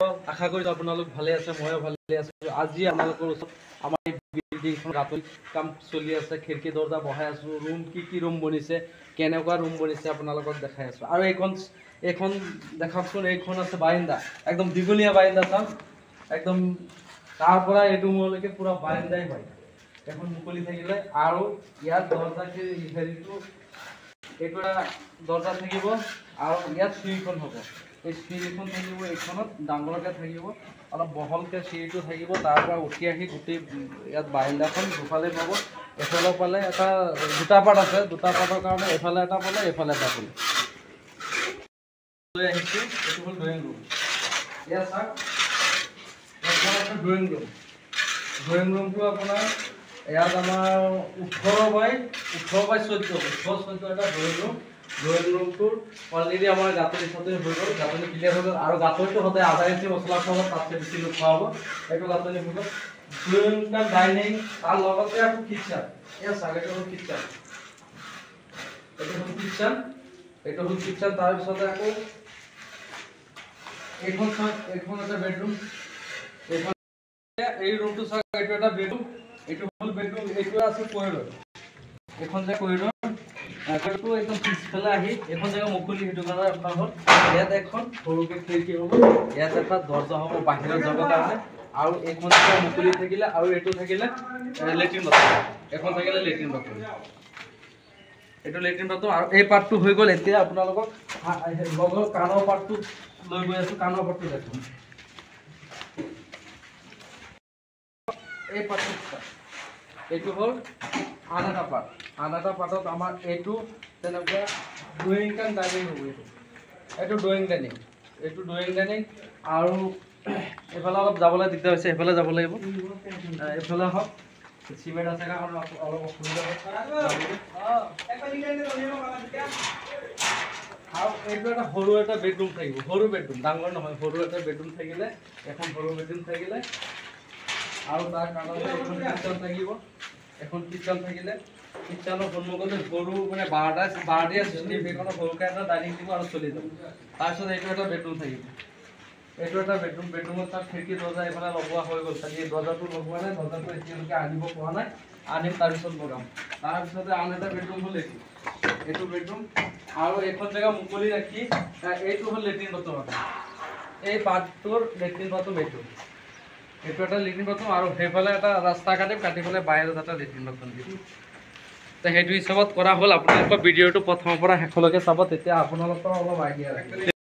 আশা কৰি আপোনালোক ভালে আছে, ময়ো ভালে আছো। আজি আপোনালোকৰ ওচৰত আমাৰ বিল্ডিংখন গাঁথনি কাম চলি আছে, খিৰিকী দৰ্জা বহাই আছো, ৰুম কি ৰুম বনিছে, কেনেকুৱা ৰুম বনিছে আপোনালোকক দেখাই আছো। আৰু এইখন দেখাওকচোন, এইখন আছে বাৰান্দা, একদম দীঘলীয়া বাৰান্দা চাওক, একদম তাৰ পৰা এইটো ৰুমলৈকে পুৰা বাৰান্দাই হয়। এখন মুকলি থাকিলে আৰু ইয়াত দৰ্জা হেৰিটো এইটো দৰ্জা থাকিব আৰু ইয়াত চিৰিখন হ'ব। এই চিৰিখন থাকিব, এইখনত ডাঙৰকৈ থাকিব, অলপ বহলকৈ চিৰিটো থাকিব। তাৰ পৰা উঠি আহি গোটেই ইয়াত বাৰান্দাখন দুফালে পাব। এফালে পালে এটা দুটা পাৰ্ট আছে, দুটা পাৰ্টৰ কাৰণে এফালে এটা পালে, এইফালে এটা পালে। লৈ আহিছোঁ, এইটো হ'ল ড্ৰয়িং ৰুম। ইয়াত চাওক, এইখন আছে ড্ৰয়িং ৰুম। ড্ৰয়িং ৰুমটো আপোনাৰ ইয়াত আমাৰ 18x14 এটা ড্ৰয়িং ৰুম। ড্ৰয়িং ৰুমটোৰ অলৰেডি আমাৰ গাঁথনি চাটনি হৈ গ'ল, গাঁথনি ক্লিয়াৰ হৈ গ'ল। আৰু গাঁথনিটো সদায় আধা ইঞ্চি মছলা খোৱাব, তাতকৈ বেছি নোখোৱা হ'ব। এইটো গাঁথনি হৈ গ'ল। ড্ৰয়িং ৰুম ডাইনিং, তাৰ লগতে আকৌ কিটচেন। এয়া চাওক, এইটো হ'ল কিটচেন, এইটো হ'ল কিটচেন, এইটো হ'ল কিটচেন। তাৰপিছতে আকৌ এইখন চাওক, এইখন এটা বেডৰুম। এইখন এই ৰুমটো চাওক, এইটো এটা বেডৰুম, এইটো হ'ল বেডৰুম। এইটো আছে কৰিডৰ, এইখন যে কৰিডৰ, এইটো একদম পিছফালে আহি এইখন জেগা মুকলি, সেইটো কাৰণে আপোনাৰ হ'ল ইয়াত এখন সৰুকৈ খিৰিকী হ'ব, ইয়াত এটা দৰ্জা হ'ব বাহিৰত যাবৰ কাৰণে। আৰু এইখন জেগা মুকলি থাকিলে, আৰু এইটো থাকিলে লেট্ৰিন বাথৰুম, এখন থাকিলে লেট্ৰিন বাথৰুম, এইটো লেট্ৰিন বাথৰুম। আৰু এই পাৰ্টটো হৈ গ'ল। এতিয়া আপোনালোকক লগৰ কাণৰ পাৰ্টটো লৈ গৈ আছোঁ, কাণৰ পাৰ্টটো দেখোন। এই পাৰ্টটো এইটো হ'ল আন এটা পাৰ্ট। আন এটা পাৰ্টত আমাৰ এইটো তেনেকুৱা ড্ৰয়িং কাম ডাইনিং হ'ব। এইটো ড্ৰয়িং ডাইনিং, এইটো ড্ৰয়িং ডাইনিং। আৰু এইফালে অলপ যাবলৈ দিগদাৰ হৈছে, এইফালে যাব লাগিব। এইফালে হওক, চিমেণ্ট আছে কাৰণে অলপ অসুবিধা হয়। আৰু এইটো এটা সৰু এটা বেডৰুম থাকিব, সৰু বেডৰুম, ডাঙৰ নহয়, সৰু এটা বেডৰুম থাকিলে, এখন সৰু বেডৰুম থাকিলে। আৰু তাৰ কাৰণে এখন কিটচেন থাকিব, এখন কিটচেন থাকিলে, কিটচেনৰ সন্মুখতে সৰু মানে বাৰদিয়া চিষ্টেম, সেইখনত সৰুকৈ এটা ডাইনিং টেবুল আৰু চলি যাব। তাৰপিছত এইটো এটা বেডৰুম থাকিব, এইটো এটা বেডৰুম। বেডৰুমত তাত খিৰিকী দৰ্জা এইফালে লগোৱা হৈ গ'ল, খালি দৰ্জাটো লগোৱা নাই, দৰ্জাটো এতিয়ালৈকে আনিব পৰা নাই, আনিম তাৰপিছত লগাম। তাৰপিছতে আন এটা বেডৰুম হ'ল এইটো বেডৰুম। আৰু এইখন জেগা মুকলি ৰাখি এইটো হ'ল লেট্ৰিন বাথৰুম। এই পাৰ্টটোৰ লেট্ৰিন বাথৰুম এইটো এটা লেট্ৰিন বাথৰুম। আৰু সেইফালে এটা ৰাস্তা কাটি পেলাই বাহিৰত এটা লেট্ৰিন বাথৰুম দিম। তো সেইটো হিচাপত কৰা হ'ল। আপোনালোকৰ ভিডিঅ'টো প্ৰথমৰ পৰা শেষলৈকে চাব, তেতিয়া আপোনালোকৰ অলপ আইডিয়া লাগিব।